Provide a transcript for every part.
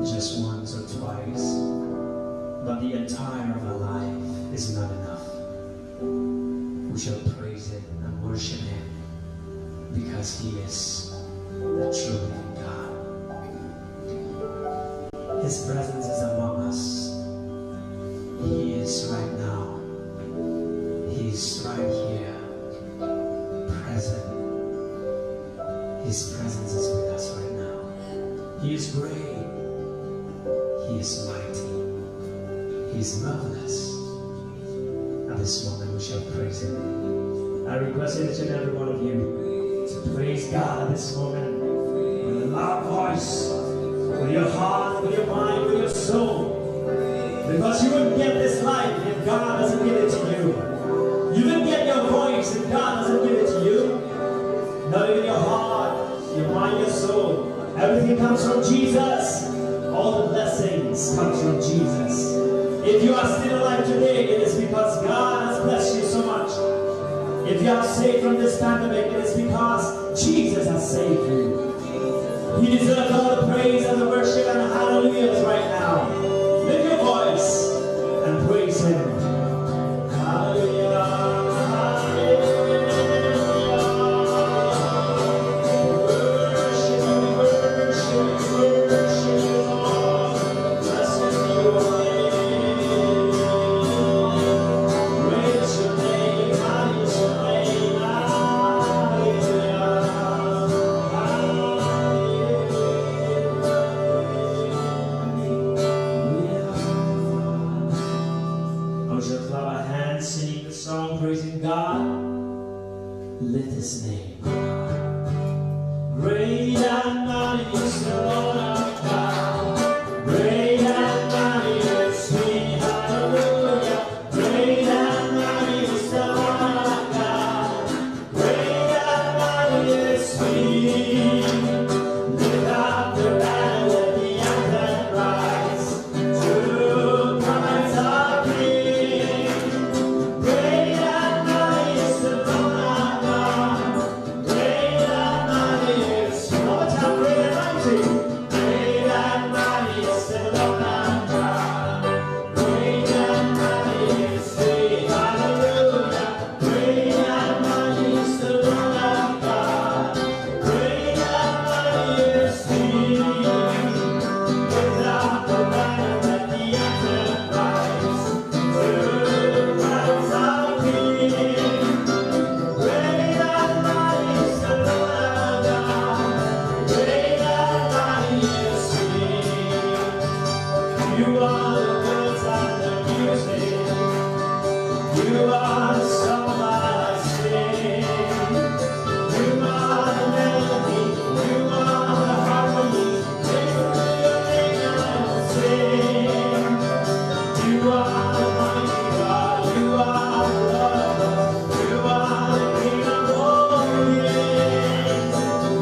just once or twice, but the entire of our life is not enough. We shall praise Him and worship Him because He is the true living God. His presence is among us. He is right now. He is right here, present. His presence is with us right now. He is great. He is mighty. He is marvelous. At this moment we shall praise Him. I request each and every one of you to praise God at this moment with a loud voice, with your heart, with your mind, with your soul. Because you wouldn't get this life if God doesn't give it to you. You wouldn't get your voice if God doesn't give it to you. Not even your heart, your mind, your soul. Everything comes from Jesus. All the blessings come from Jesus. If you are still alive today, it is because God has blessed you so much. If you are saved from this pandemic, it is because Jesus has saved you. He deserves all the praise and the worship and the hallelujahs right now. Lift your voice and praise Him. Hallelujah. Praising God, lift His name. Great and mighty is the Lord our God. Great and mighty is He. Hallelujah. Great and mighty is the Lord our God. Great and mighty is He. Lift up the banner, let the anthem rise. To Christ our King. Great and mighty is the Lord our God. Great and mighty is He. One more time, great and mighty. Great and mighty is the Lord our God. Great and mighty is He. Hallelujah. Great and mighty is the Lord our God. Great and mighty is He. Without the banner, let the anthem rise. To Christ our King. Great and mighty is the Lord our God. Great and mighty is He. You are the words and the music. You are the song that I sing. You are the melody. You are the harmony. Praise to your name I will sing. You are the mighty God. You are the Lord of love. You are the King of all kings.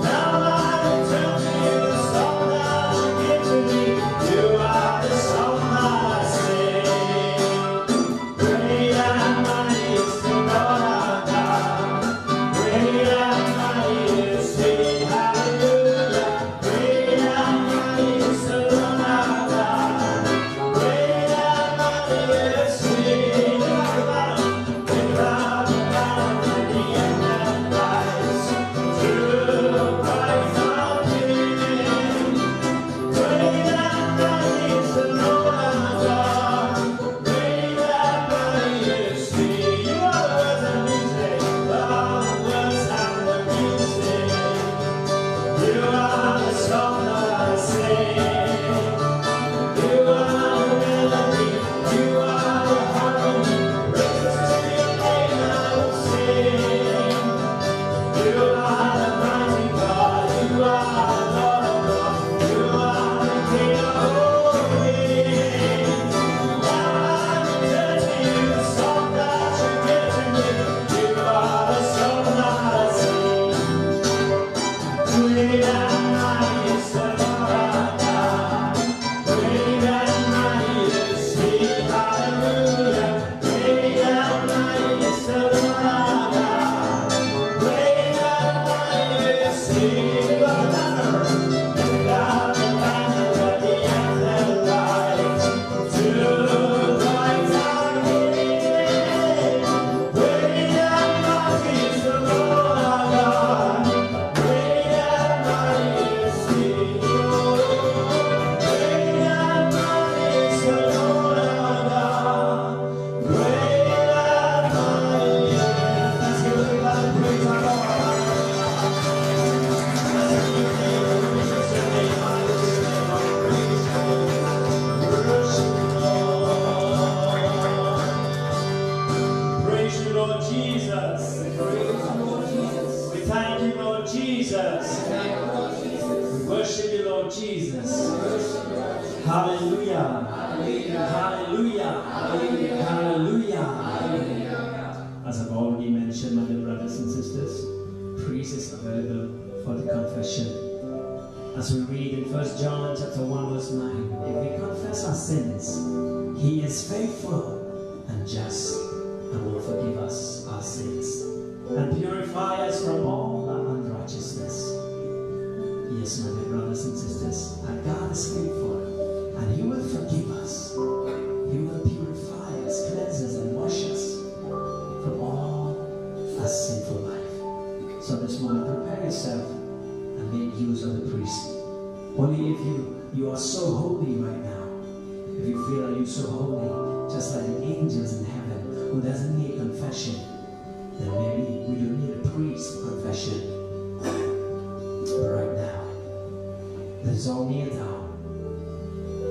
Now I return to you the song that you give to me. You are the song that I sing. Great and mighty is the Lord our God. Great and mighty is He. Hallelujah. Great and mighty is the Lord our God. Great and mighty is He. Lift up the banner, let the anthem rise. To Christ our King. Great and mighty is the Lord our God. Great and mighty is He. You are the words and music. You are the words and the music. You are the song that I sing. You are the melody. You are the harmony. Praises to your name I will sing. You are the mighty God. You are the Lord of love. You are the King of all kings. Now I return to you the song that you give to me. You are the song that I sing. Great and mighty is the Lord our God. Hallelujah. Hallelujah. Hallelujah. Hallelujah. As I've already mentioned, my dear brothers and sisters, priest is available for the confession. As we read in 1 John chapter 1 verse 9, if we confess our sins, He is faithful and just and will forgive us our sins and purify us from all our unrighteousness. Yes, my dear brothers and sisters, our God is faithful and He will forgive us. He will purify us, cleanse us and wash us from all our sinful life. So this moment, prepare yourself and make use of the priest. Only if you are so holy right now, if you feel that you're so holy, just like the angels in heaven who doesn't need confession, then maybe we don't need a priest for confession. But right now, let's all kneel down.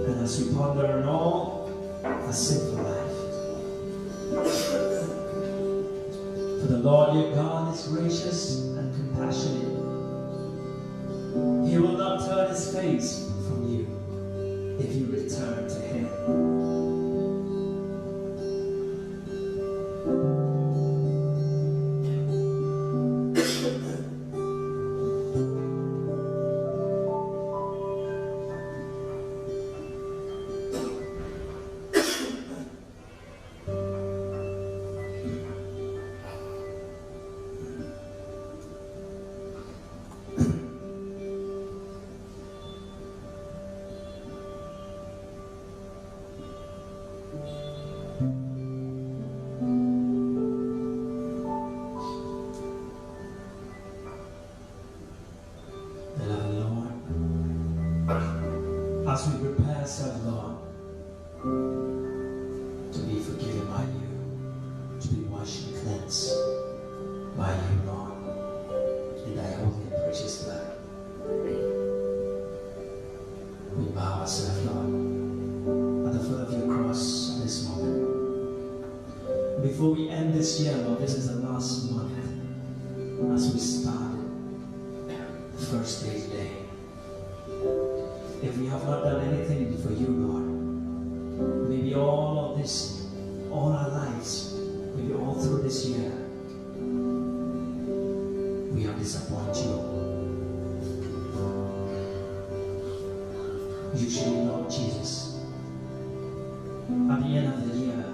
And as we ponder on all our sinful life, for the Lord your God is gracious and compassionate. He will not turn His face from you if you return to Him. As we prepare ourselves, Lord, to be forgiven by you, to be washed and cleansed by you, Lord, in thy holy and precious blood. We bow ourselves, Lord, at the foot of your cross at this moment. Before we end this year, Lord, this is the last month as we start the first day's day. If we have not done anything for you, Lord, maybe all of this, all our lives, maybe all through this year, we have disappointed you. Usually, Lord Jesus, at the end of the year,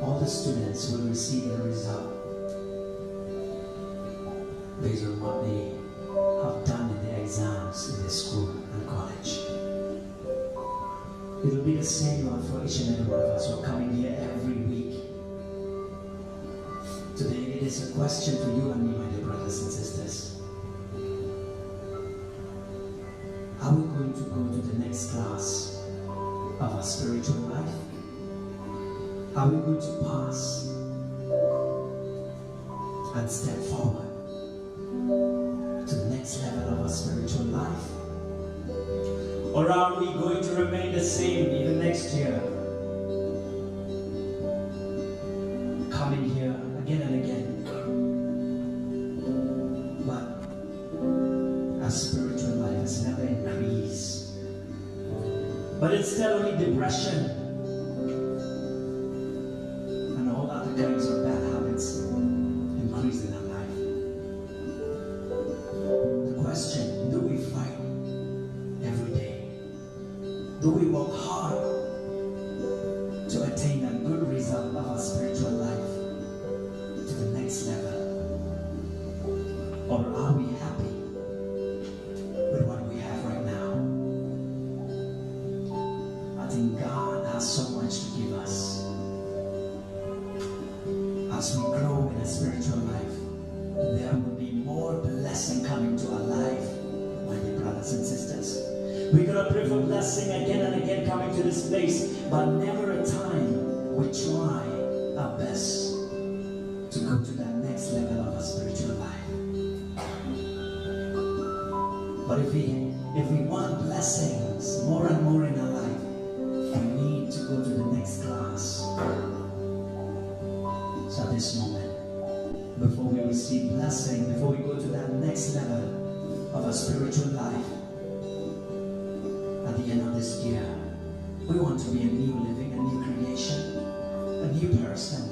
all the students will receive the result based on what they have done in their exams in the school and college. It will be the same, Lord, for each and every one of us who are coming here every week. Today it is a question for you and me, my dear brothers and sisters. Are we going to go to the next class of our spiritual life? Are we going to pass and step forward to the next level of our spiritual life? Or are we going to remain the same even next year? Coming here again and again. But our spiritual life has never increased. But instead only depression and all other kinds of bad habits increase in our life. The question, do we fight every day? Do we work hard to attain a good result of our spiritual life to the next level? Or are we happy with what we have right now? I think God has so much to give us. As we grow in a spiritual life, there will be more blessing coming to our life, my dear brothers and sisters. We gotta pray for blessing again and again coming to this place, but never a time we try our best to go to that next level of our spiritual life. But if we want blessings more and more in our life, we need to go to the next class. So at this moment, before we receive blessing, before we go to that next level of our spiritual life, at the the end of this year, we want to be a new living, a new creation, a new person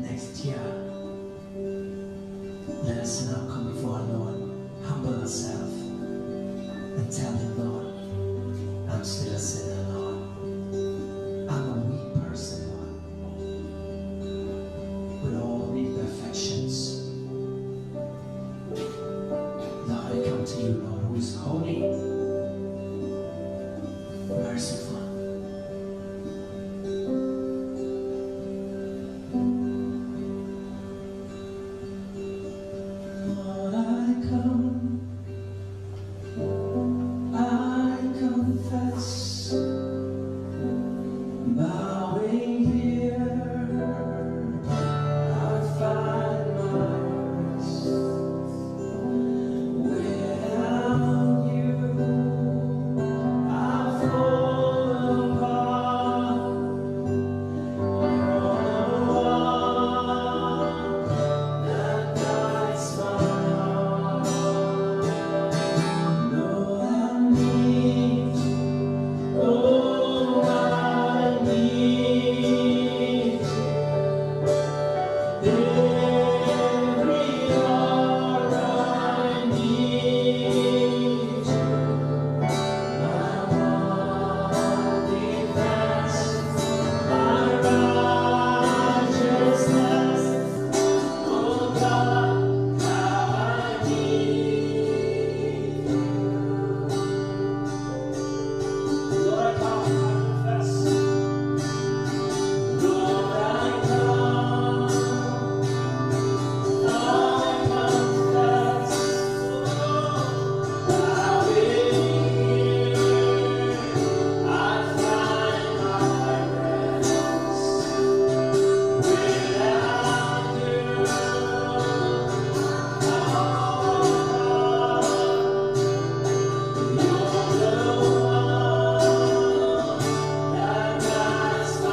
next year. Let us now come before our Lord, humble ourselves, and tell Him, Lord, I'm still a sinner, Lord. I'm a weak person, Lord, with all the imperfections. Lord, I come to you, Lord, who is holy, merciful. Lord, I come, I confess, bowing here, I find my rest. Without you, I fall apart. You're the one that guides my heart. Lord, I need you. Oh, I need you. Every hour I need you. My one defense, my righteousness. Oh God, how I need you. Lord, I come, I confess. Lord, I come, I confess. I will hear, I find my rest. Without you, you're the one that guides my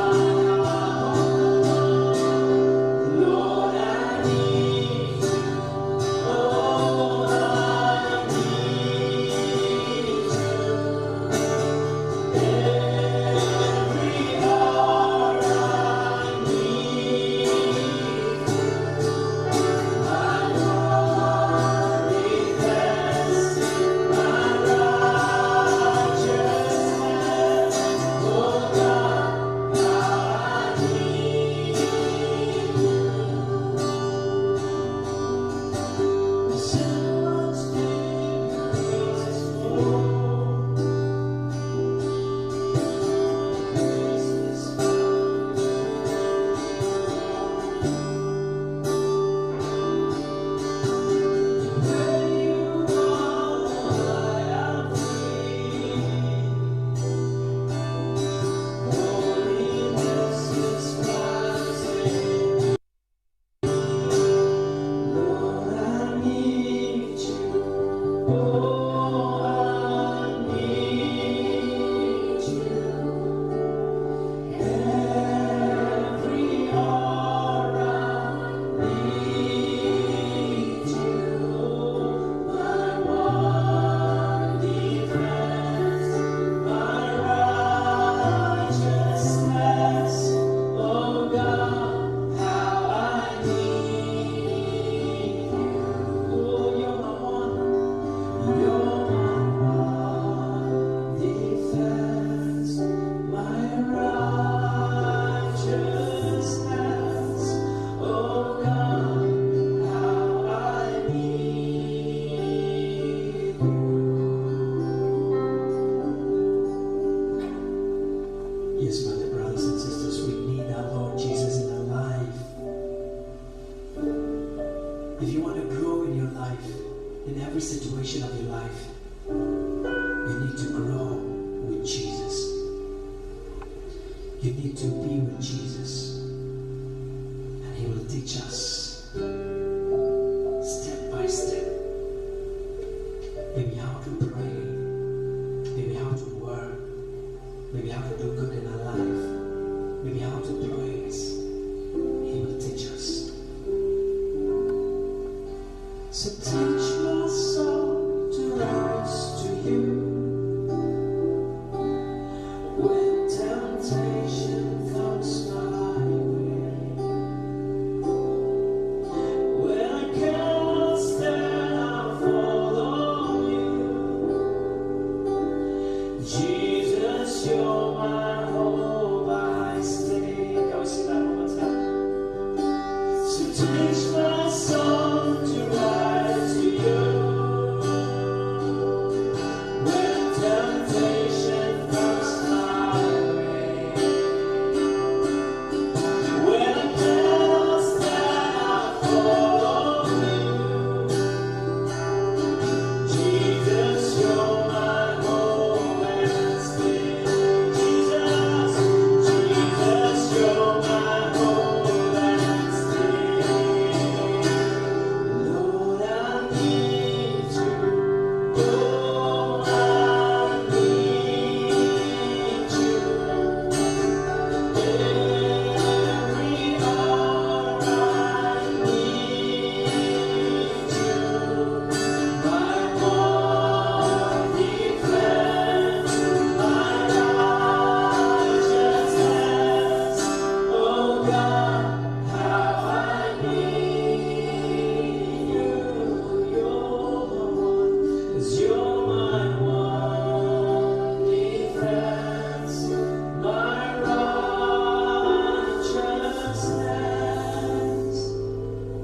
heart. Lord, I need you. Oh, I need you. Every hour I need you. My one defense, my righteousness. Oh God, how I need you. So much grace for where you are, I am free. Holiness is rising. Lord, I need you. Oh, I need you. Every hour I need you. My one defense, my righteousness. Oh God, how I need you. Oh, you're my one. You're my one defense, my righteousness. Oh God, how I need you. Yes, my dear brothers and sisters, we need our Lord Jesus in our life. If you want to grow in your life, in every situation of your life, you need to grow with Jesus. You need to be with Jesus, and He will teach us step by step, maybe how to pray, maybe how to work, maybe how to do good in our life, maybe how to praise. He will teach us. So teach my soul to rise to you. Jesus, you're my hope, I stay. Can we sing that one more time? So teach my song to rise to you. When temptation comes my way, when I cannot stand, I follow you. Jesus, you're my hope and stay. Jesus, Jesus, you're my hope and stay. Lord, I need you. Oh, I need you. Every hour I need you. My one defense, my righteousness. Oh God, how I need you. You're my one defense, my righteousness.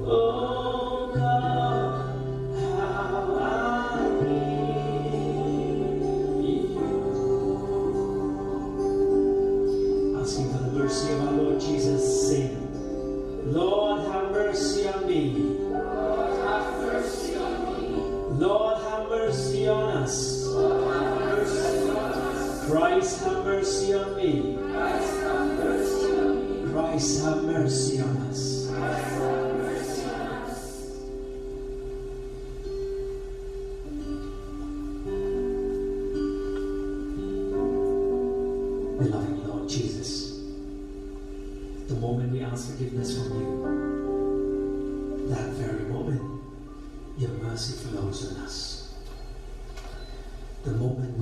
Oh God, how I need you. Asking for the mercy of our Lord Jesus, sing. Lord, have mercy on me. Lord, have mercy on me. Lord, have mercy on us. Lord, have mercy on us. Christ, have mercy on me. Christ, have mercy on me. Christ, have mercy on us. Christ, have mercy on us. Beloved Lord Jesus, the moment we ask forgiveness from you, that very moment, your mercy flows on us. The moment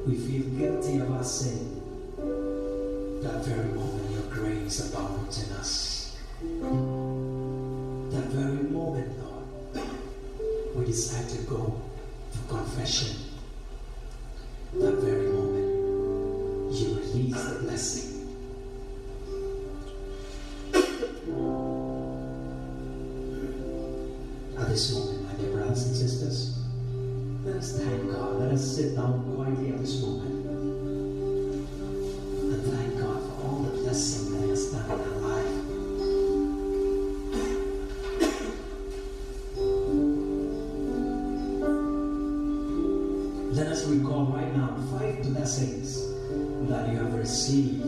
we feel guilty of our sin, that very moment your grace abounds in us. That very moment, Lord, we decide to go for confession. That very moment, you release the blessing. At this moment, my dear brothers and sisters, let us thank God. Let us sit down quietly at this moment and thank God for all the blessing that He has done in our life. Let us recall right now 5 blessings that you have received,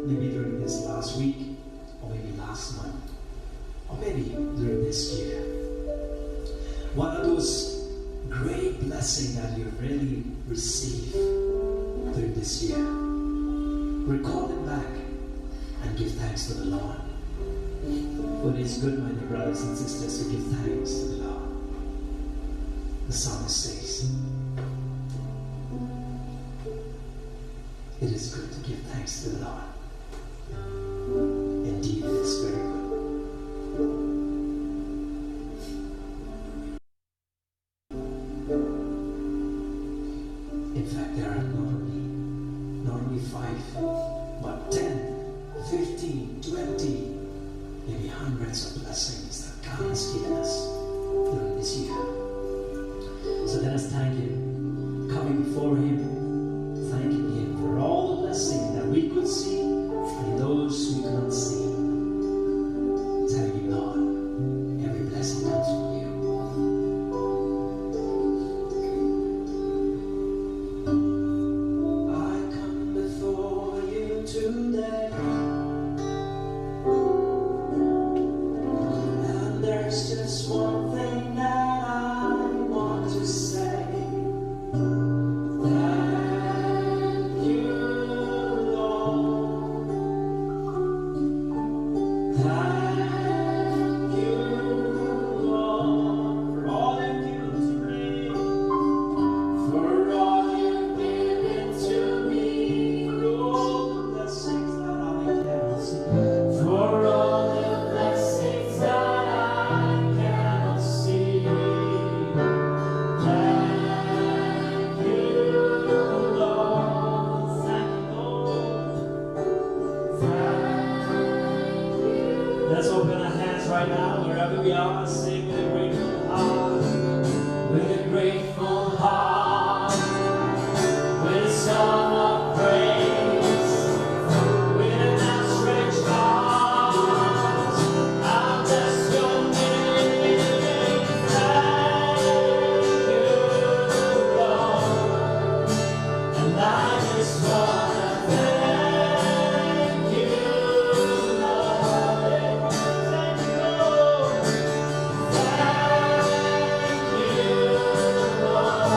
maybe during this last week, or maybe last month, or maybe during this year. What are those great blessings that you've really received during this year? Recall them back and give thanks to the Lord. For it is good, my dear brothers and sisters, to give thanks to the Lord. The psalmist says, it is good to give thanks to the Lord. Indeed, it is very good. In fact, there are not only 5, but 10, 15, 20, maybe hundreds of blessings that God has given us during this year. So let us thank Him, coming before Him, thanking Him for all the blessings that we could see and those we could not see. Telling Him, Lord, every blessing comes from you. I come before you today, and there's just one thing that I want to say. That right now, wherever we are, sing with a grateful heart. With a grateful heart. With a song of praise. With an outstretched arms. I'll bless your name. Thank you, Lord. And I just want to thank you, Lord. Thank you, Lord. Thank you, Lord.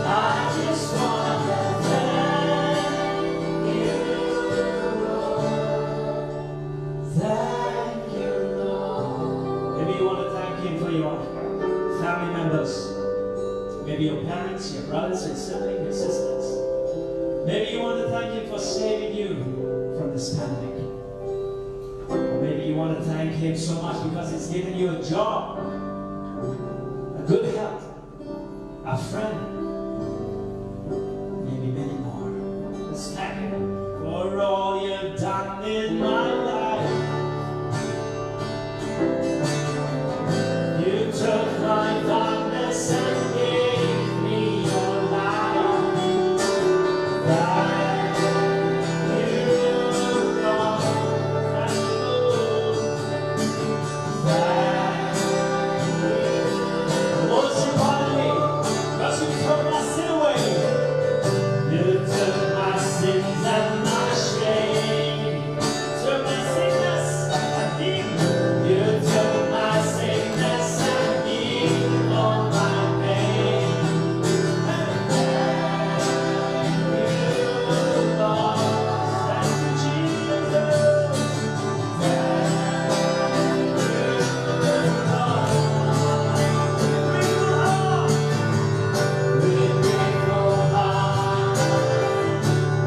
I just want to thank you, Lord. Thank you, Lord. Maybe you want to thank Him for your family members. Maybe your parents, your brothers, your siblings, your sisters. Maybe you want to thank Him for saving you from this pandemic. Or maybe you want to thank Him so much because He's given you a job, a good health, a friend, maybe many more. Just thank Him for all you've done in my life. You took my darkness and gave me your light. Thank you, Lord. Thank you, thank you. Most importantly, because you took my sin away. You took my sins and my shame. Took my sickness and healed. You took my sickness and healed all my pain. Thank you, Lord. Thank you, Jesus. Thank you, Lord. With grateful heart,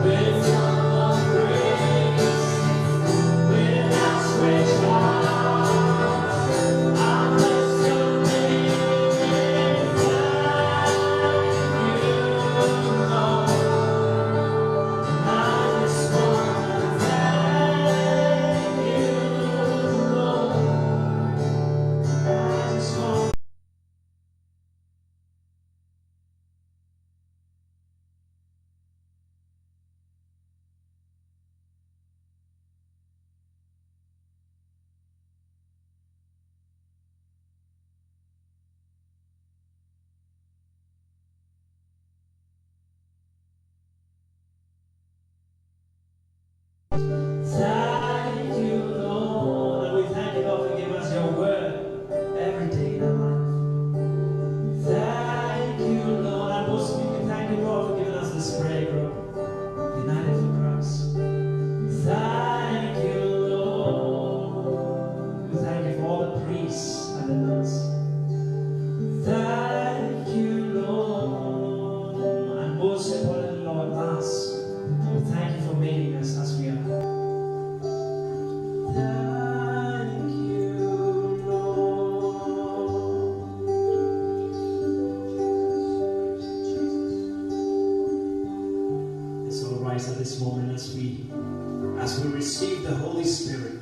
with song of praise, with an outstretched arms, I'll bless your name. Thank you, Lord. I just want to thank you, Lord. I just want thank you, Lord. And we thank you, Lord, for giving us your word every day in our life. Thank you, Lord. And most of you, we thank you, Lord, for giving us this prayer group, United for Christ. Thank you, Lord. We thank you for all the priests and the nuns. Thank you, Lord. And most importantly, Lord, Mass. We thank you for making us as we are. Thank you, Lord. Let's all rise at this moment as we receive the Holy Spirit.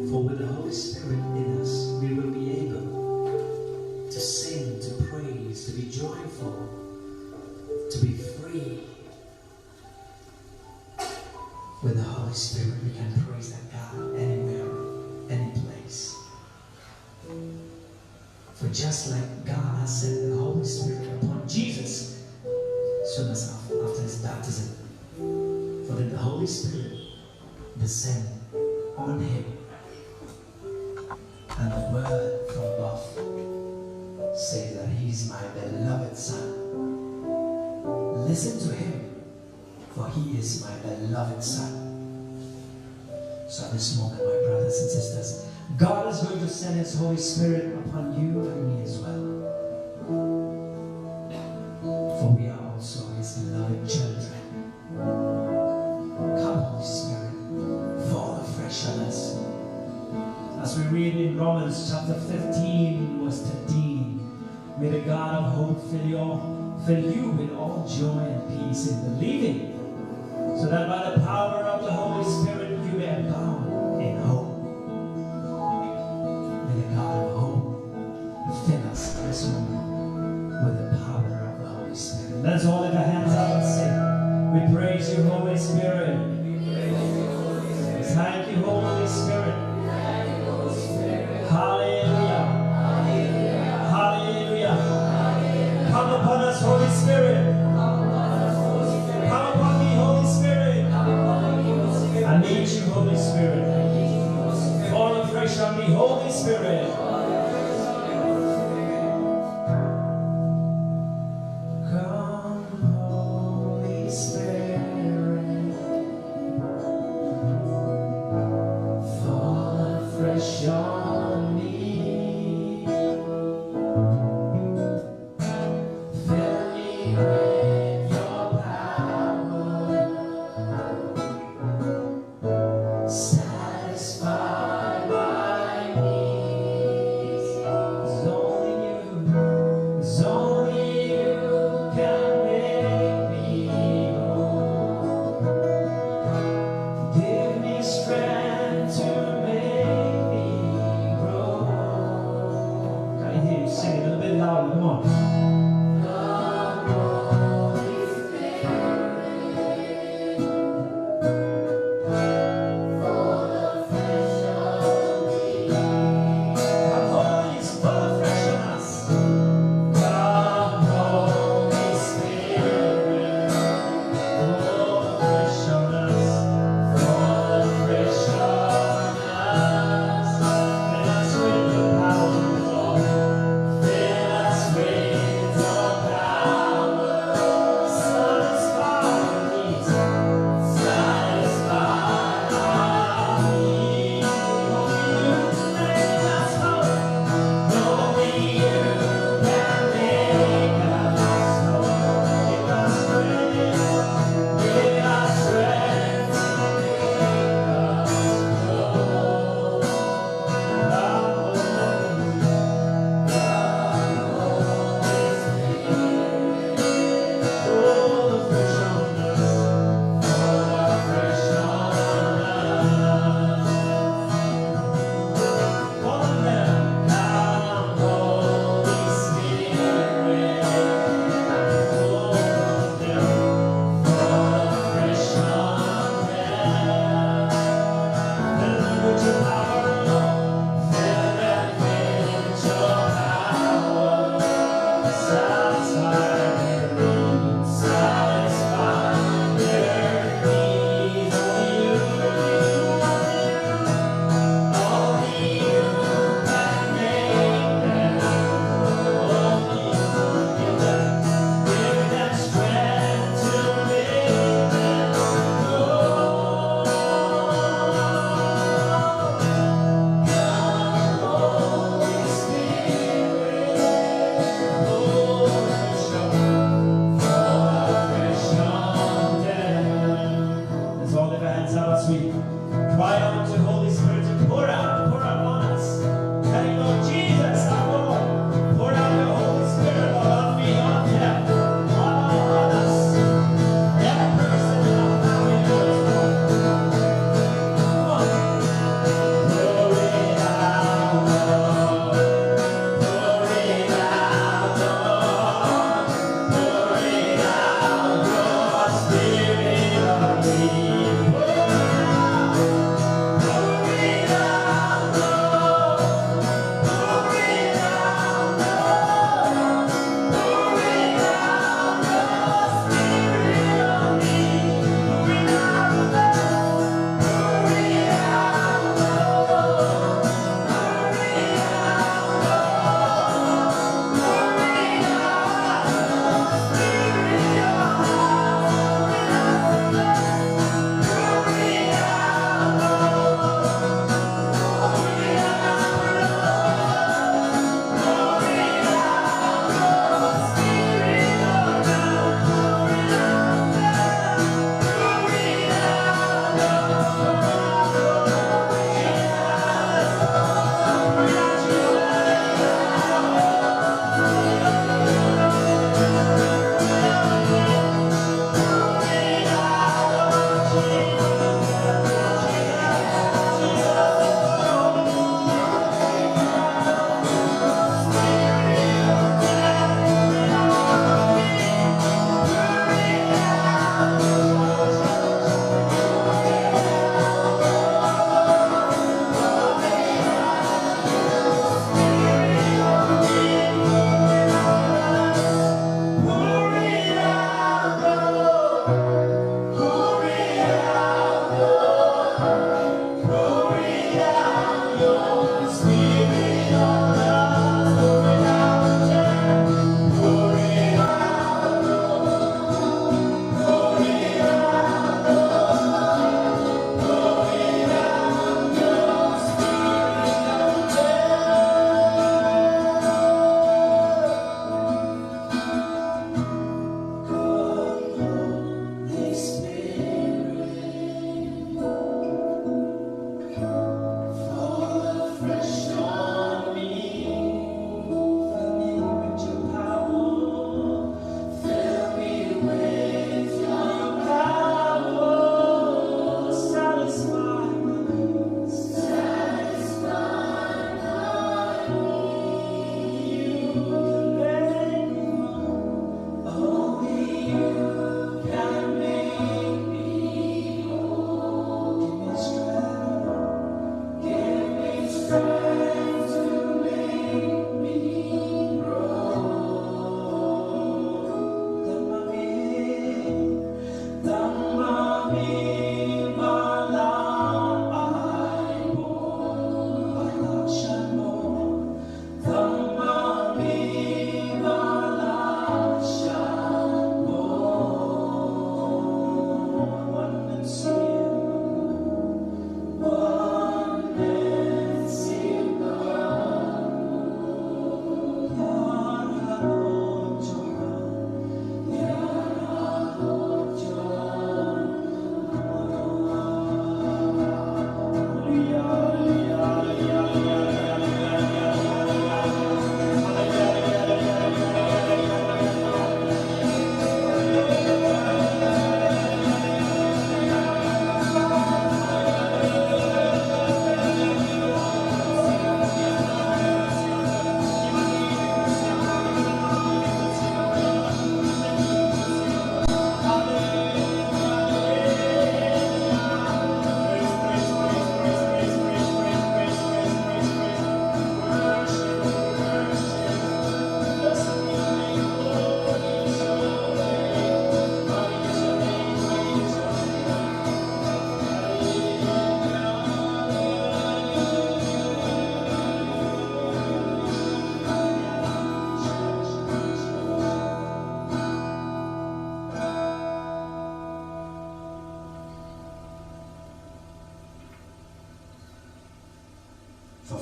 For with the Holy Spirit in us, we will be able to sing, to praise, to be joyful, to be free. With the Holy Spirit, we can praise that God anywhere, any place. For just like God has sent the Holy Spirit upon Jesus, soon as after his baptism, for then the Holy Spirit descend on him, and the word from above says that he is my beloved Son. Listen to him, for he is my beloved Son. So at this moment, my brothers and sisters, God is going to send his Holy Spirit upon you and me as well. For we are also his beloved children. Come, Holy Spirit, fall afresh on us. As we read in Romans chapter 15, verse 13, may the God of hope fill you with all joy and peace in believing, so that by the power of the Holy Spirit you may abound in hope. Let's all lift our hands up and sing. We praise you, Holy Spirit. Thank you, Holy Spirit. Hallelujah. Hallelujah. Come upon us, Holy Spirit. Come upon me, Holy Spirit. I need you, Holy Spirit. Fall afresh on me, Holy Spirit. Come, Holy Spirit. Fall afresh on me. Fill me with your power. Satisfy my need. Come, Holy Spirit. Fall afresh on me. Fill me with your power. Satisfy my need. Come, Holy Spirit. Fall afresh on me. Fill me with your power. Satisfy my need. Come, Holy Spirit. Fall afresh on me. Fill me with your power. Satisfy my need. Come, Holy Spirit. Fall afresh on me. Fill me with your power. Satisfy my need.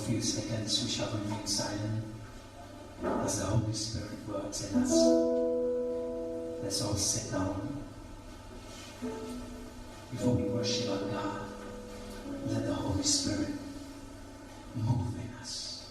few seconds, we shall remain silent as the Holy Spirit works in us. Let's all sit down. Before we worship our God, let the Holy Spirit move in us.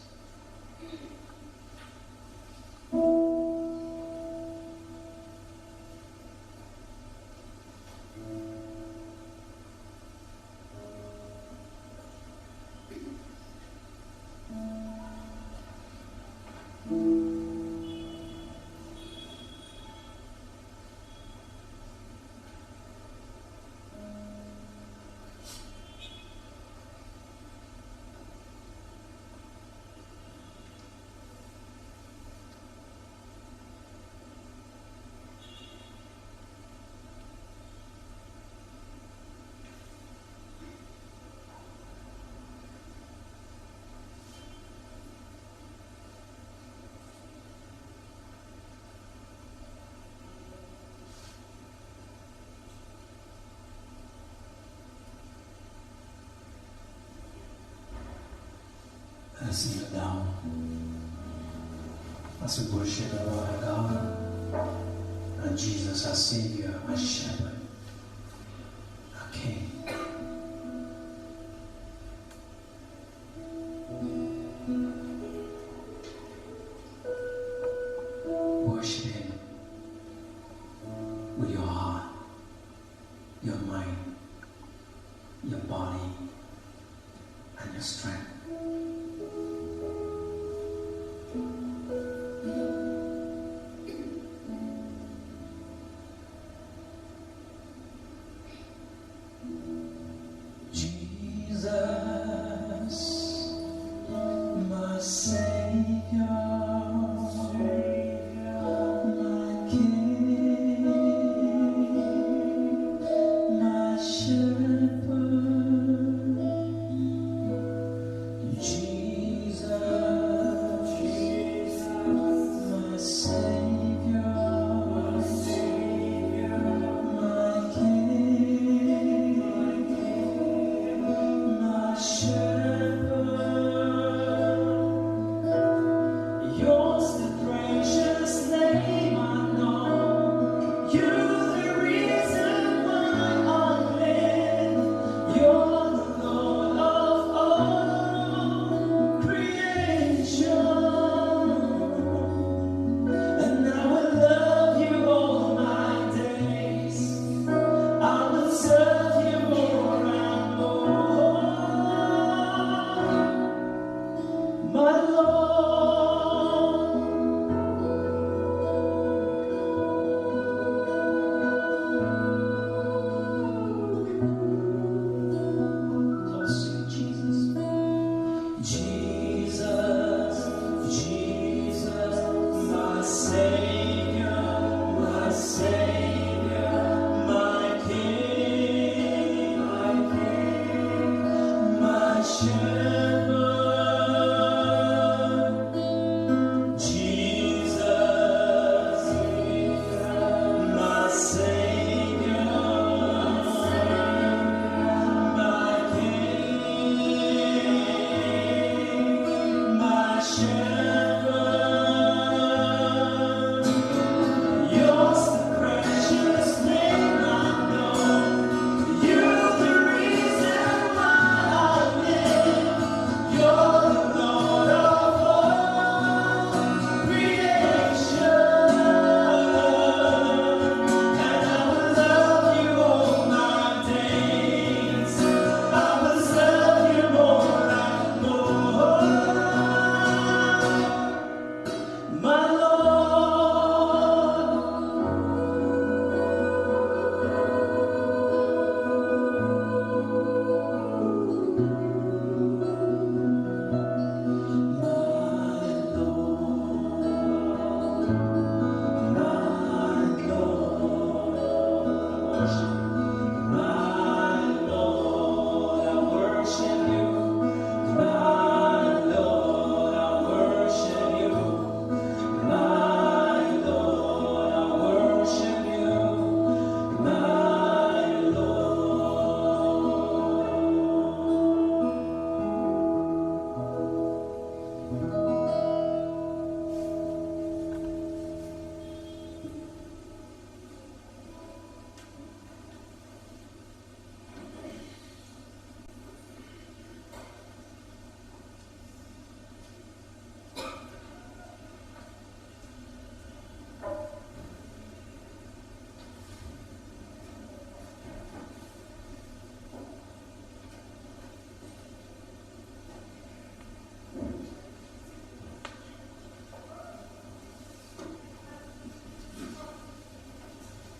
Let's kneel down as we worship the Lord our God and Jesus our Savior, our Shepherd, our King. Worship Him with your heart, your mind, your body, and your strength.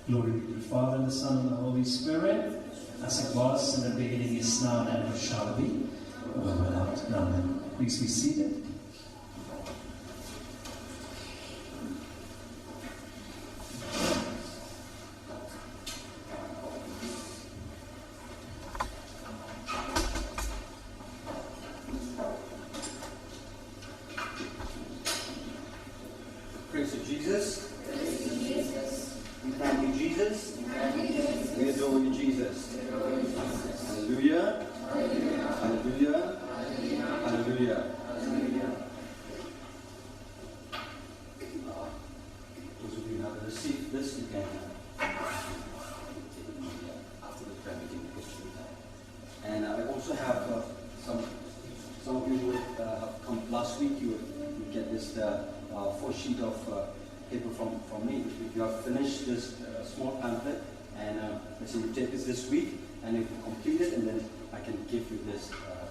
Glory be to the Father, and the Son, and the Holy Spirit, as it was in the beginning, is now, and ever shall be, world without end. Amen. Please be seated. Praise to Jesus. We thank you, Jesus. We adore you, Jesus. Hallelujah. Hallelujah. Hallelujah. Those of you who have received this, you can after the prayer meeting. And I also have some of you who have come last week. You get this 4-sheet of paper from me. If you have finished this small pamphlet, and let's say you take this week, and if you complete it, and then I can give you this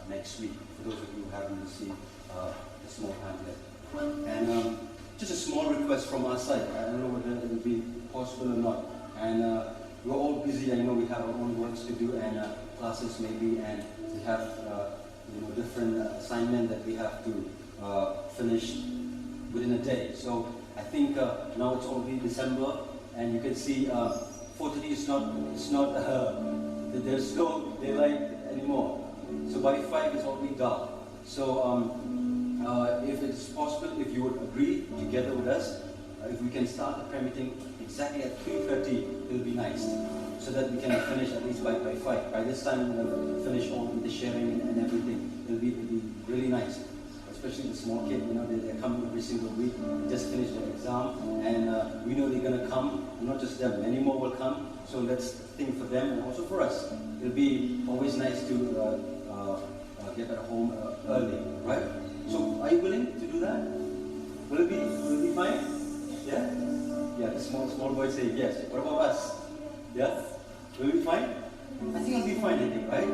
next week, for those of you who haven't received the small pamphlet. And just a small request from our side. I don't know whether it will be possible or not. And we're all busy. I know we have our own works to do, and classes maybe, and we have different assignment that we have to finish within a day. So I think now it's already December, and you can see 4:30 is not there's no daylight anymore. So by 5 it's already dark. So if it's possible, if you would agree together with us, if we can start the prayer meeting exactly at 3:30, it'll be nice, so that we can finish at least by 5. By this time we'll finish all the sharing and everything. It'll be really nice. Especially the small kid, they're coming every single week. They just finished their exam, and we know they're going to come. And not just them, many more will come. So let's think for them and also for us. It'll be always nice to get at home early, right? So are you willing to do that? Will it be fine? Yeah? Yeah, the small boy say yes. What about us? Yeah? Will it be fine? I think it'll be fine, right?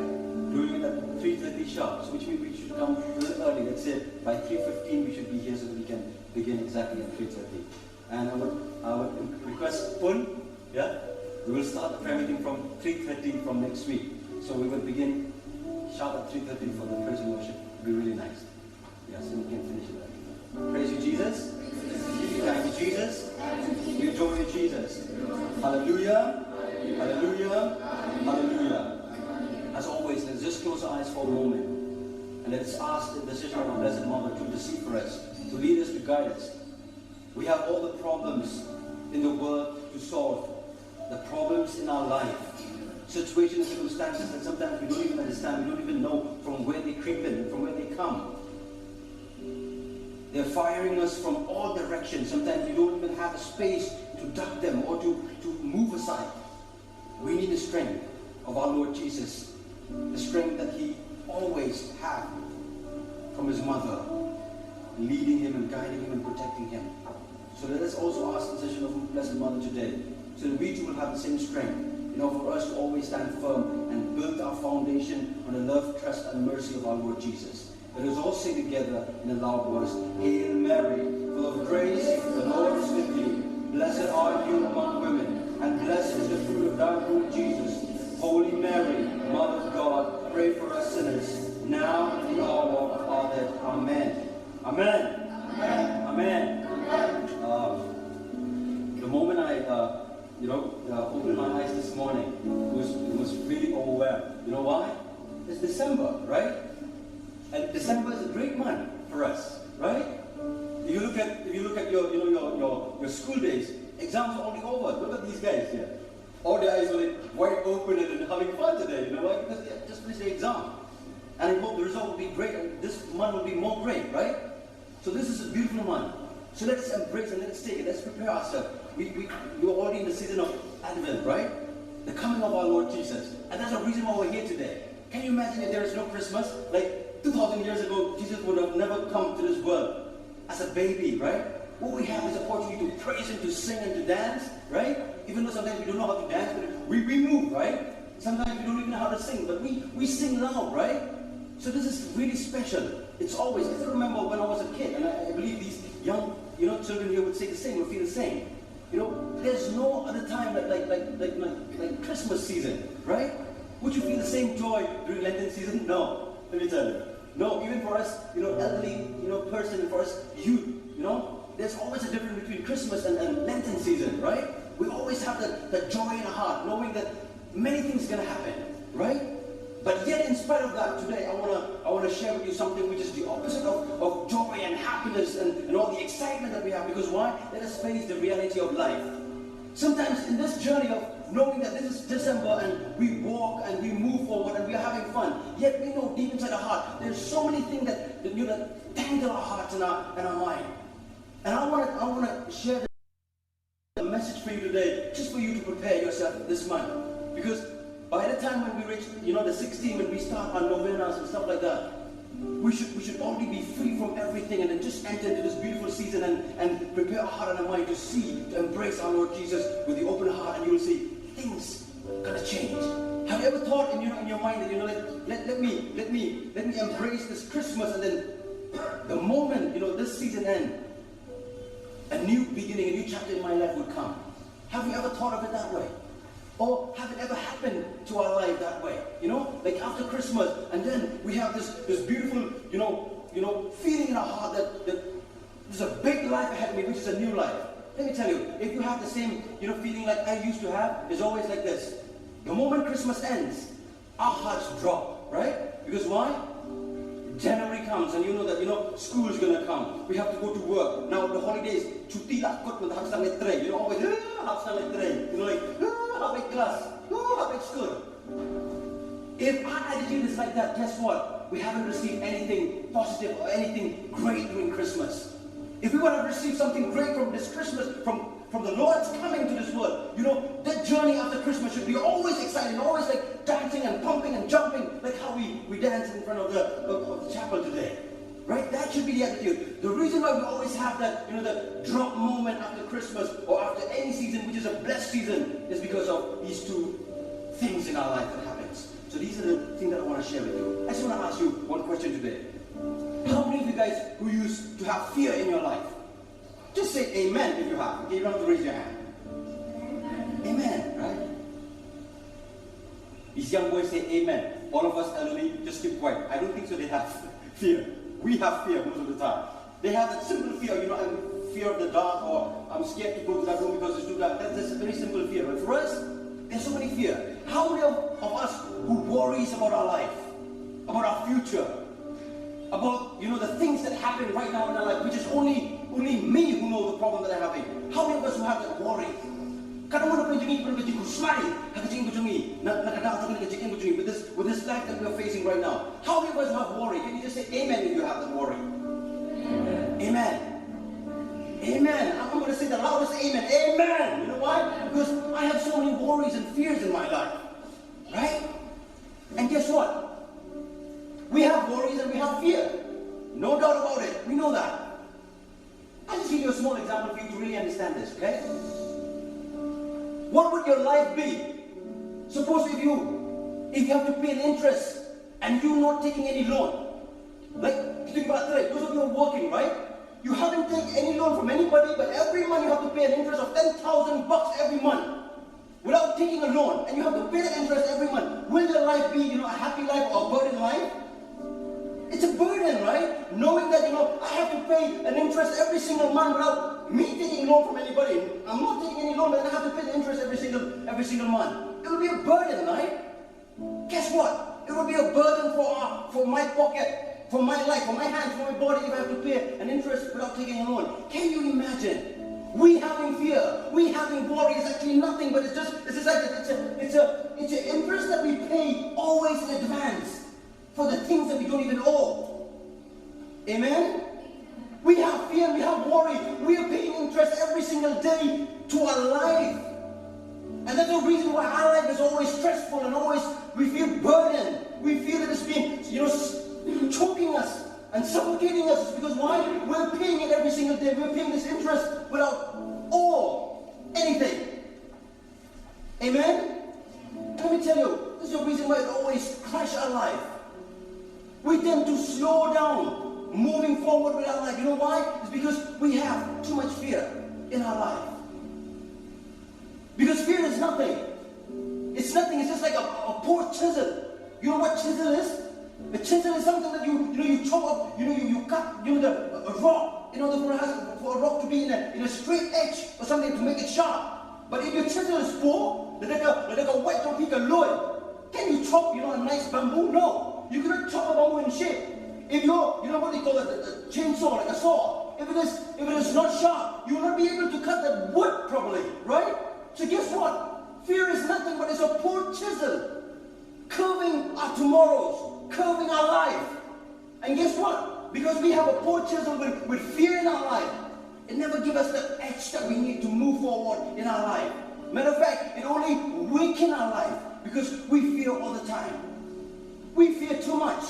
Doing it at 3:30 sharp, so which means we should come a little early. Let's say by 3:15 we should be here so that we can begin exactly at 3:30. And I would request Pun, we will start the prayer meeting from 3:30 from next week. So we will begin sharp at 3:30 for the praise and worship. It'll be really nice. Yes, and we can finish it early. Praise you, Jesus. Thank you, Jesus. We adore you, Jesus. Hallelujah. Hallelujah. Hallelujah. As always, let's just close our eyes for a moment, and let's ask the decision of our Blessed Mother to intercede for us, to lead us, to guide us. We have all the problems in the world to solve, the problems in our life, situations, circumstances that sometimes we don't even understand, we don't even know from where they creep in, from where they come. They're firing us from all directions. Sometimes we don't even have a space to duck them or to move aside. We need the strength of our Lord Jesus, the strength that He always had from His mother, leading Him and guiding Him and protecting Him. So let us also ask the decision of Blessed Mother today, so that we too will have the same strength, for us to always stand firm and build our foundation on the love, trust, and mercy of our Lord Jesus. Let us all say together in a loud voice, Hail Mary, full of grace, the Lord is with you. Blessed are you among women, and blessed is the fruit of thy womb, Jesus. Holy Mary, Mother of God, pray for us sinners, now and in the hour of our death. Amen. Amen. Amen. Amen. The moment I, opened my eyes this morning, it was really overwhelmed. You know why? It's December, right? And December is a great month for us, right? If you look at your school days, exams are already over. Look at these guys here. All their eyes are wide open and having fun today, why? Because they just finished the exam. And I hope the result will be great, and this month will be more great, right? So this is a beautiful month. So let's embrace and let's take it. Let's prepare ourselves. We're already in the season of Advent, right? The coming of our Lord Jesus. And that's the reason why we're here today. Can you imagine if there is no Christmas? Like 2,000 years ago, Jesus would have never come to this world as a baby, right? What we have is the opportunity to praise Him, to sing and to dance, right? Even though sometimes we don't know how to dance, but we move, right? Sometimes we don't even know how to sing, but we sing loud, right? So this is really special. It's always, I still remember when I was a kid, and I believe these young children here would say the same, would feel the same. You know, there's no other time like Christmas season, right? Would you feel the same joy during Lenten season? No, let me tell you. No, even for us, you know, elderly, you know, person, and for us youth, you know, there's always a difference between Christmas and Lenten season, right? We always have that joy in our heart, knowing that many things are going to happen, right? But yet, in spite of that, today I wanna share with you something which is the opposite of joy and happiness and all the excitement that we have. Because why? Let us face the reality of life. Sometimes in this journey of knowing that this is December and we walk and we move forward and we are having fun, yet we know deep inside our heart there's so many things that you know that tangle our hearts and our mind. And I wanna share a message for you today, just for you to prepare yourself this month, because by the time when we reach, you know, the 16th, when we start our novenas and stuff like that, we should already be free from everything and then just enter into this beautiful season and prepare our heart and our mind to embrace our Lord Jesus with the open heart, and you will see things gonna change. Have you ever thought in your mind that, you know, let me embrace this Christmas, and then the moment, you know, this season ends, a new beginning, a new chapter in my life would come? Have you ever thought of it that way? Or have it ever happened to our life that way? You know, like after Christmas, and then we have this beautiful, you know, feeling in our heart that there's a big life ahead of me, which is a new life. Let me tell you, if you have the same, you know, feeling like I used to have, it's always like this. The moment Christmas ends, our hearts drop, right? Because why? January comes, and you know that, you know, school's gonna come. We have to go to work. Now the holidays, cuti lakot, harus naik train. You know, always harus naik train. You know, like harus naik class, harus naik school. If our attitude is like that, guess what? We haven't received anything positive or anything great during Christmas. If we want to receive something great from this Christmas, from the Lord's coming to this world, you know, that journey after Christmas should be always exciting, always like dancing and pumping and jumping, like how we dance in front of the chapel today, right? That should be the attitude. The reason why we always have that, you know, the drop moment after Christmas or after any season, which is a blessed season, is because of these two things in our life that happens. So these are the things that I want to share with you. I just want to ask you one question today. How many of you guys who used to have fear in your life? Just say amen if you have. Okay, you don't have to raise your hand. Amen, right? These young boys say amen. All of us elderly, just keep quiet. I don't think so they have fear. We have fear most of the time. They have that simple fear, you know, I'm fear of the dark, or I'm scared to go to that room because it's too dark. That's a very simple fear. But for us, there's so many fear. How many of us who worries about our life, about our future, about, you know, the things that happen right now in our life, which is only me who know the problem that I'm having? How many of us who have that worry? With this life that we are facing right now, how many of us have worry? Can you just say amen if you have that worry? Amen. Amen. Amen. I'm going to say the loudest amen. Amen. You know why? Because I have so many worries and fears in my life. Right? And guess what? We have worries and we have fear. No doubt about it. We know that. I'll just give you a small example for you to really understand this, okay? What would your life be? Suppose if you have to pay an interest and you're not taking any loan. Like, you think about it, those of you who are working, right? You haven't taken any loan from anybody, but every month you have to pay an interest of 10,000 bucks every month without taking a loan, and you have to pay the interest every month. Will your life be, you know, a happy life or a burden life? It's a burden, right? Knowing that, you know, I have to pay an interest every single month without me taking a loan from anybody. I'm not taking any loan, but I have to pay the interest every single month. It will be a burden, right? Guess what? It will be a burden for my pocket, for my life, for my hands, for my body, if I have to pay an interest without taking a loan. Can you imagine? We having fear, we having worry is actually nothing, but it's an interest that we pay always in advance for the things that we don't even owe. Amen? We have fear, we have worry, we are paying interest every single day to our life. And that's the reason why our life is always stressful and always we feel burdened. We feel that it's being, you know, choking us and suffocating us. It's because why? We're paying it every single day. We're paying this interest without anything. Amen? Let me tell you, this is the reason why it always crashes our life. We tend to slow down moving forward with our life. You know why? It's because we have too much fear in our life. Because fear is nothing. It's nothing. It's just like a poor chisel. You know what chisel is? A chisel is something that you chop up. You cut a rock in order for a rock to be in a straight edge or something to make it sharp. But if your chisel is poor, like a wet or pick a loy, can you chop a nice bamboo? No, you cannot chop a bamboo in shape. If what they call a chainsaw, like a saw, if it is not sharp, you will not be able to cut that wood properly, right? So guess what? Fear is nothing but it's a poor chisel, curving our tomorrows, curving our life. And guess what? Because we have a poor chisel with fear in our life, it never gives us the edge that we need to move forward in our life. Matter of fact, it only weakens our life because we fear all the time. We fear too much.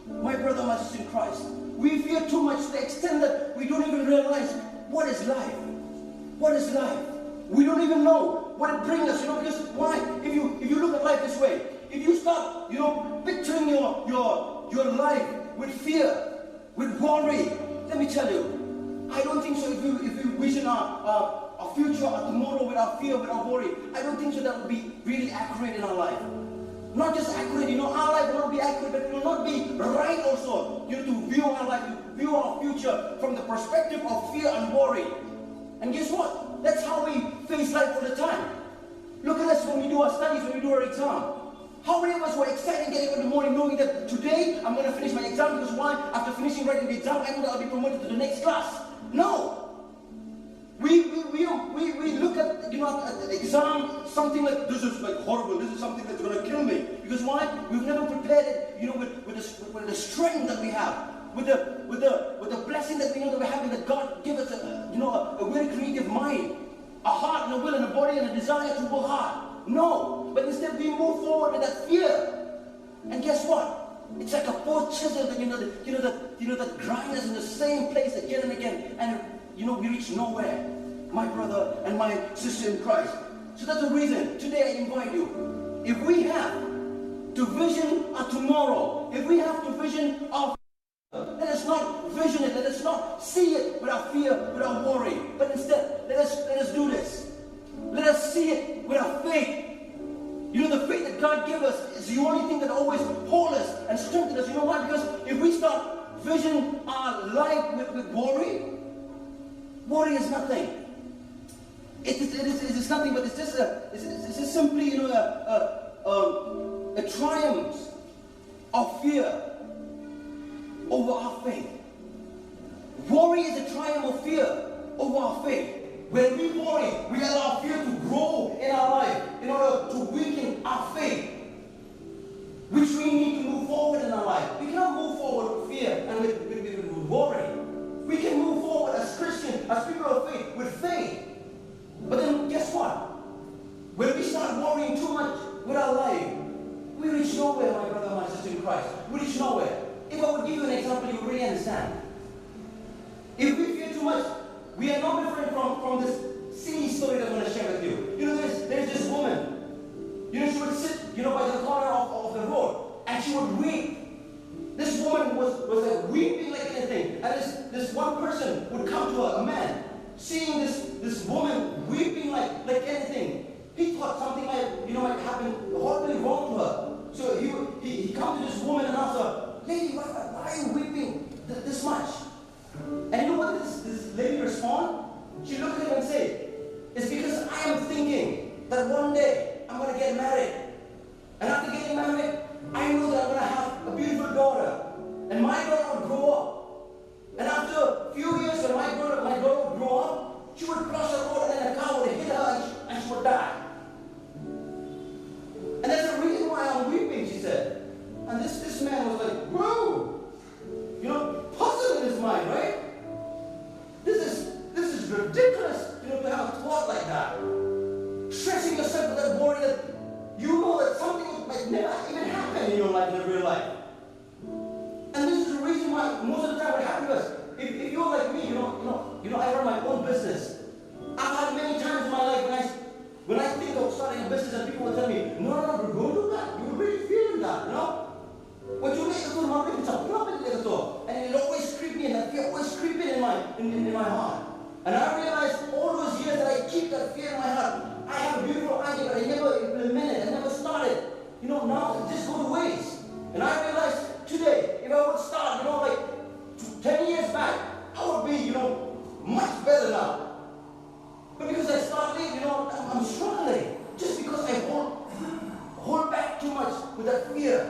My brother, my sister in Christ, we fear too much to the extent that we don't even realize what is life. What is life? We don't even know what it brings us, because why? If you look at life this way, if you start, picturing your life with fear, with worry, let me tell you, I don't think so. If you vision our future, our tomorrow with our fear, with our worry, I don't think so that would be really accurate in our life. Not just accurate, our life will not be accurate, but it will not be right also. To view our life, to view our future from the perspective of fear and worry. And guess what? That's how we face life all the time. Look at us when we do our studies, when we do our exam. How many of us were excited getting up in the morning knowing that today I'm going to finish my exam because why? After finishing writing the exam, I know that I'll be promoted to the next class. No. We look at at the exam, something like this is like horrible. This is something that's going to kill me. Because why? We've never prepared it, with the strength that we have, with the blessing that we know that we're having. That God give us a very creative mind, a heart and a will and a body and a desire to work hard. No, but instead we move forward with that fear. And guess what? It's like a poor chisel that grinds us in the same place again and again, and we reach nowhere, my brother and my sister in Christ. So that's the reason today I invite you. If we have to vision our tomorrow, if we have to vision our future, let us not vision it, let us not see it with our fear, with our worry, but instead let us do this. Let us see it with our faith. The faith that God gives us is the only thing that always holds us and strengthens us. You know why? Because if we start visioning our life with worry is nothing. It is nothing, but it's just simply a triumph of fear over our faith. Worry is a triumph of fear over our faith. When we worry, we allow fear to grow in our life in order to weaken our faith, which we need to move forward in our life. We cannot move forward with fear and with worry. We can move forward as Christians, as people of faith, with faith. But then guess what? When we start worrying too much with our life, we reach nowhere, my brother, my sister in Christ. We reach nowhere. If I would give you an example, you really understand. If we fear too much, we are no different from this silly story that I'm going to share with you. There's this woman. She would sit, by the corner of the road, and she would weep. This woman was like weeping like anything. And this one person would come to her, a man, seeing this woman weeping like anything. He thought something might happen horribly wrong to her. So he come to this woman and asked her, "Lady, why are you weeping this much?" And you know what this lady respond? She looked at him and said, "It's because I am thinking that one day I'm going to get married. And after getting married, I know that I'm going to have a beautiful daughter. And my daughter will grow up. And after a few years when my daughter would grow up, she would cross the road and then a car would hit her and she would die. And that's the reason why I'm weeping," she said. And this man was like, whoa! Puzzled in his mind, right? This is ridiculous, to have a thought like that. Stressing yourself with that worry that you know that something might never even happen in your life, in real life. And this is the reason why most of the time what happens to us, if you're like me, I run my own business. I've had many times in my life when I think of starting a business and people will tell me, no, don't do that. You really feel that, What you make it and it always creep in, that fear always creeping in my heart. And I realized all those years that I keep that fear in my heart, I have a beautiful fear.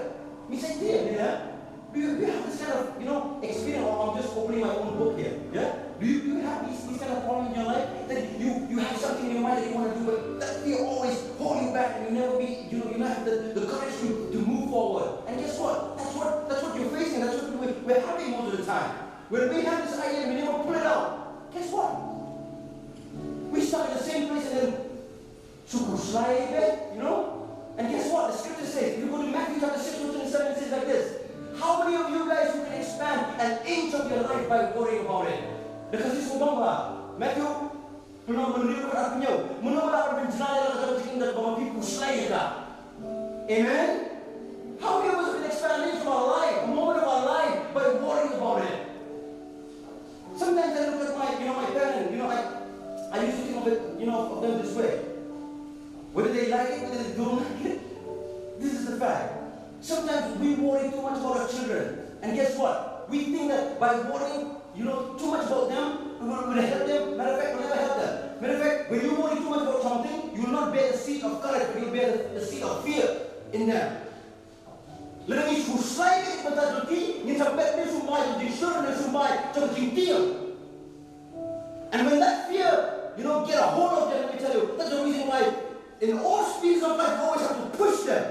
Me say, dear, yeah? Do you have this kind of, experience? Or I'm just opening my own book here, yeah? Do you have these kind of problems in your life? That you have something in your mind that you want to do, but that fear always hold you back, and you never be, you not have the courage to move forward. And guess what? That's what you're facing. That's what we're having most of the time. When we have this idea and we never pull it out, guess what? We start in the same place and then suku slide, And guess what? The scripture says, if you go to Matthew chapter 6, verse 27, it says like this. How many of you guys who can expand an inch of your life by worrying about it? Because this will come back. Matthew, amen? How many of us can expand an inch of our life, a moment of our life, by worrying about it? Sometimes I look at my parents, I used to think of it, of them this way. Whether they like it, whether they don't like it, this is the fact. Sometimes we worry too much about our children. And guess what? We think that by worrying, too much about them, we will help them. Matter of fact, we'll never help them. Matter of fact, when you worry too much about something, you will not bear the seed of courage, but you will bear the seed of fear in them. Lebih susah ini betul ni sampai ni semua jadi suruh ni semua jadi dia. And when that fear, get a hold of them, let me tell you, that's the reason why in all speeds of life, you always have to push them.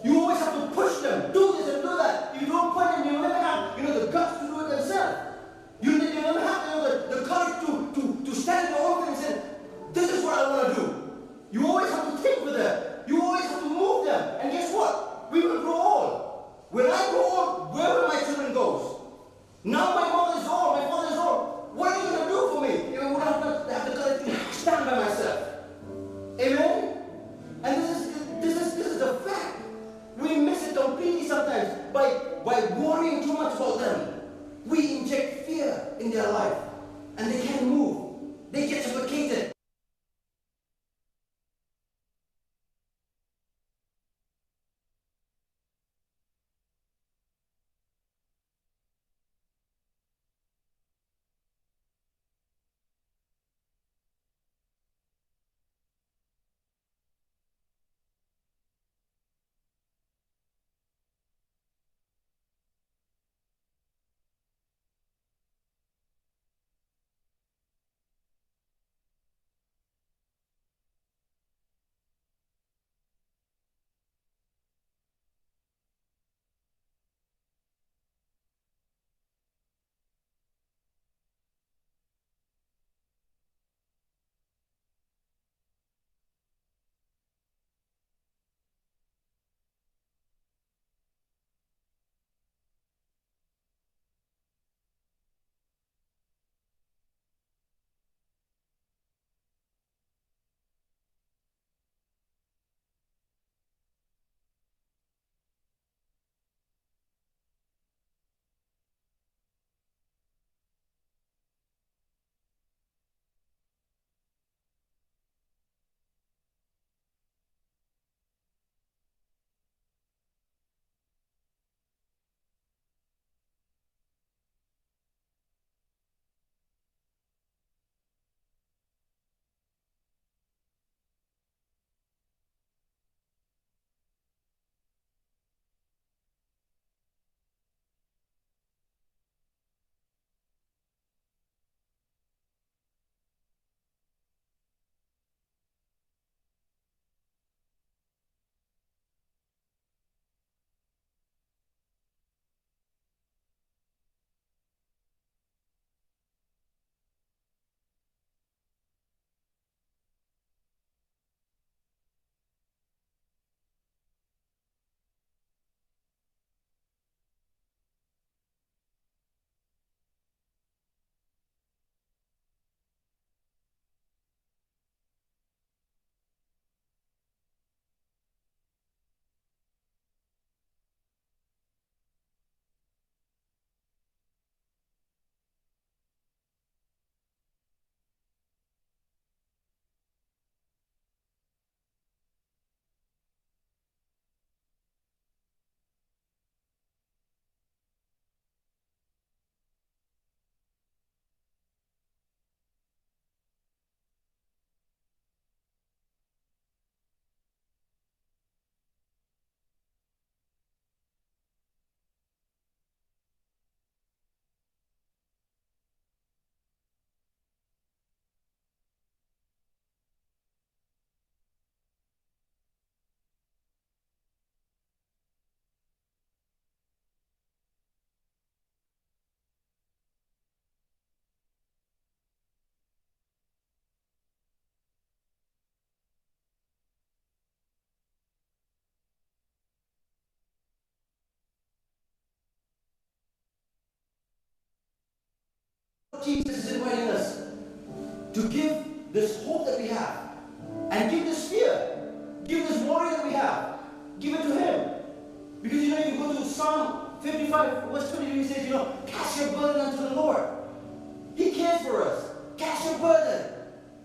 You always have to push them. Do this and do that. If you don't push them, you will never have, the guts to do it themselves. You never have, the courage to stand in your own thing and say, this is what I want to do. You always have to think with them. You always have to move them. And guess what? We will grow old. When I grow old, where will my children go? Now my mother is old, my father is old. What are you going to do for me? You would have the courage to stand by myself. Amen? And this is Jesus is inviting us to give this hope that we have and give this fear, give this worry that we have, give it to Him. Because you know, you go to Psalm 55, verse 22, He says, you know, cast your burden unto the Lord. He cares for us. Cast your burden.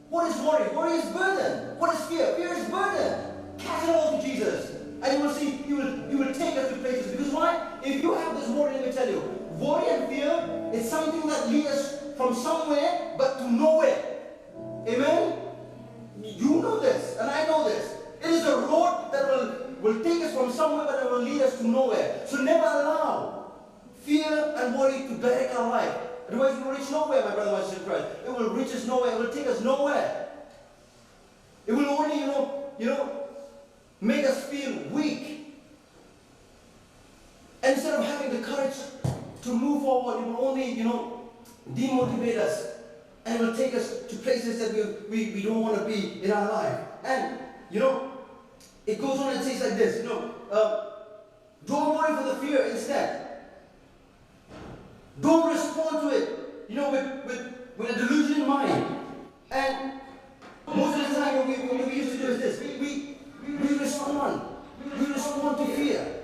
What is worry? Worry is burden. What is fear? Fear is burden. Cast it all to Jesus. And you will see, He will take us to places. Because why? If you have this worry, let me tell you, worry and fear is something that leads us from somewhere but to nowhere. Amen? You know this, and I know this. It is a road that will take us from somewhere, but it will lead us to nowhere. So never allow fear and worry to direct our life. Otherwise, we will reach nowhere, my brother, my sister in Christ. It will reach us nowhere. It will take us nowhere. It will only, make us feel weak. And instead of having the courage to move forward, it will only, demotivate us. And it will take us to places that we don't want to be in our life. And, it goes on and says like this, don't worry for the fear instead. Don't respond to it, with a delusion in mind. And most of the time what we used to do is this. We respond. We respond to fear.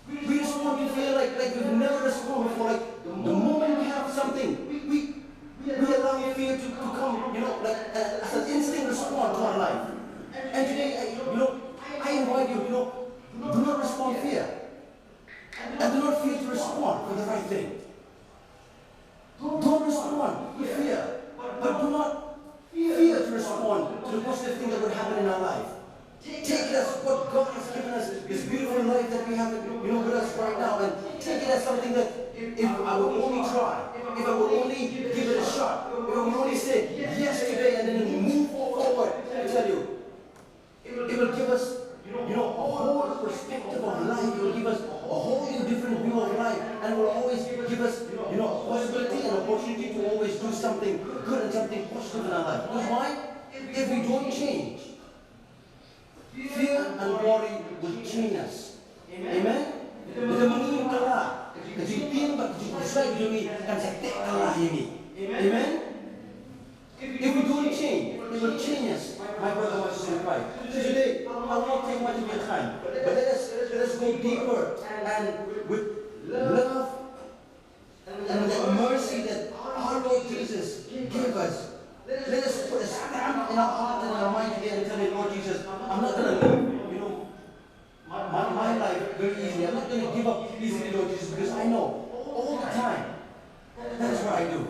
We respond to fear like we've never responded before. Like the moment we have something, we allow fear to come, as an instinct response to our life. And today, I invite you, do not respond to fear. And do not fear to respond for the right thing. Don't respond with fear, but do not fear to respond to the positive thing that will happen in our life. Take it as what God has given us, this beautiful life that we have, with us right now, and take it as something that if I will only try, if I will only give it a shot, if I will only say yes today and then move forward, I tell you, it will give us, a whole perspective of life. It will give us a whole new different view of life, and it will always give us, possibility and opportunity to always do something good and something positive in our life. Because why? If we don't change, fear and worry will change us. Amen? Kita mengingat kalah, kejadian berkejadian ini akan setek kalah ini. Amen? If we don't change, it will change us, my brother, my sister in Christ. So today, I will not take much of your time, but let us go deeper and with love and that mercy that our Lord Jesus gave us. Let us put a stamp in our heart and in our mind again and tell the Lord Jesus, I'm not going to live, my life very easily. I'm not going to give up easily, Lord Jesus, because I know all the time that is what I do.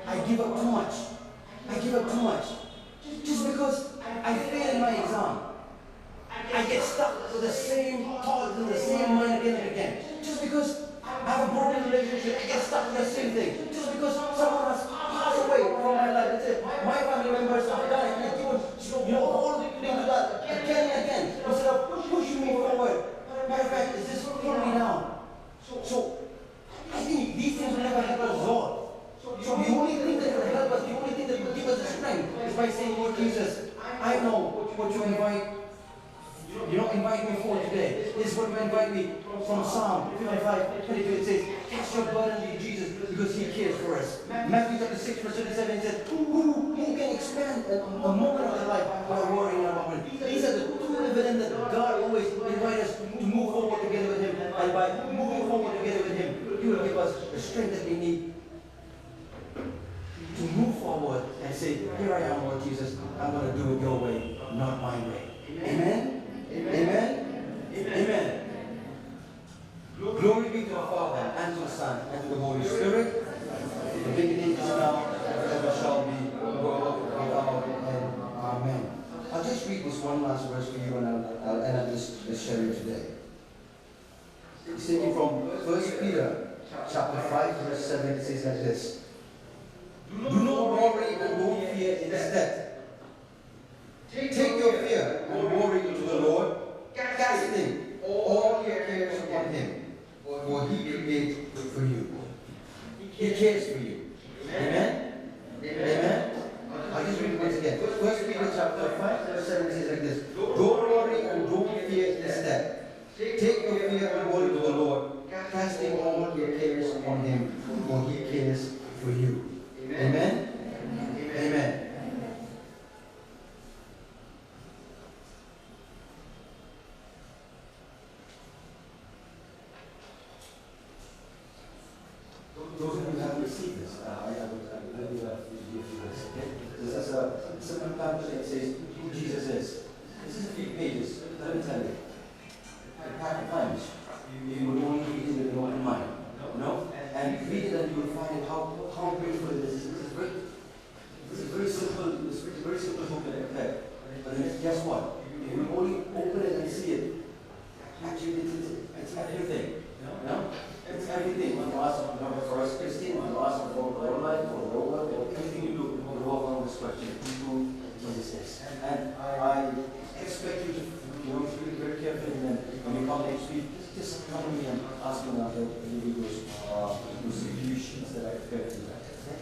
I give up too much. I give up too much. Just because I fail in my exam. I get stuck with the same thoughts and the same mind again and again. Just because I have a broken relationship, I get stuck with the same thing. Just because someone has passed away from my life. That's it. My family members have died. And I keep on, holding to that again and again. Instead of pushing me forward. Matter of fact, it's just pulling me down. So, I think these things will never help us, Lord. So the only thing that will help us, the only thing that will give us the strength is by saying, Lord Jesus, I know what you invite me for today. This is what you invite me from Psalm 55:22. It says, cast your burden to Jesus because He cares for us. Matthew chapter 6 verse 37 says, who can expand a moment of their life by worrying about it? These are the two evidence that God always invites us to move forward together with Him. And by moving forward together with Him, He will give us the strength that we need to move forward and say, here I am, Lord Jesus, I'm going to do it your way, not my way. Amen? Amen? Amen. Glory be to the Father, and to the Son, and to the Holy Spirit. The beginning is now, forever shall be, world without end. Amen. I'll just read this one last verse for you, and I'll end up this sharing today. It's taken from 1 Peter chapter 5, verse 7. It says like this. Do not worry and don't fear instead. Take your fear and worry to the Lord, casting all your cares upon Him, for He creates for you. He cares for you. Amen? Amen? I'll just read it once again. 1 Peter chapter 5, verse 7 says like this. Don't worry and don't fear instead. Take your fear and worry to the Lord, casting all your cares upon Him, for He cares for you. come next week, just come to me and ask me about the individuals distributions that I prepared to that. Okay?